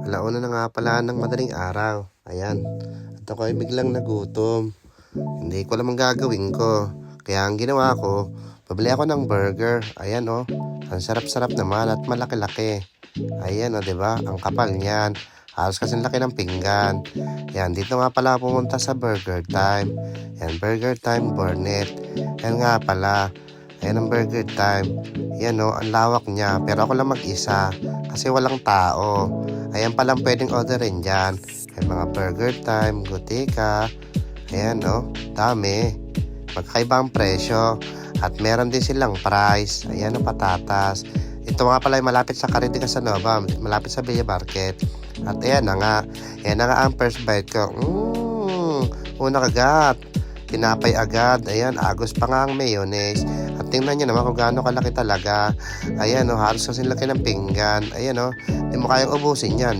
Alauna na nga pala ng madaling araw. Ayan. At ako ay biglang nagutom. Hindi ko alam ang gagawin ko. Kaya ang ginawa ko, pabili ako ng burger. Ayan oh. Ang sarap-sarap naman at malaki-laki. Ayan oh, 'di ba? Ang kapal niyan. Halos kasing laki ng pinggan. Yan, dito nga pala pumunta sa Burger Time. Yan, Burger Time Burnett. Yan nga pala. Ayan ang Burger Time. Yan oh, ang lawak niya. Pero ako lang mag-isa. Kasi walang tao. Ayan palang pwedeng orderin dyan. Ayan, mga Burger Time, Gutika. Ayan oh, dami. Magkaiba ang presyo. At meron din silang price. Ayan ang patatas. Ito nga pala ay malapit sa Caribe Casanova. Malapit sa Villa Market. At ayan na nga. Ayan na nga ang first bite ko. Una kagat. Tinapay agad. Ayan, agos pa nga ang mayonnaise. At tingnan nyo naman kung gaano kalaki talaga. Ayan, halos kasing laki ng pinggan. Ayan, hindi mo kayang ubusin yan.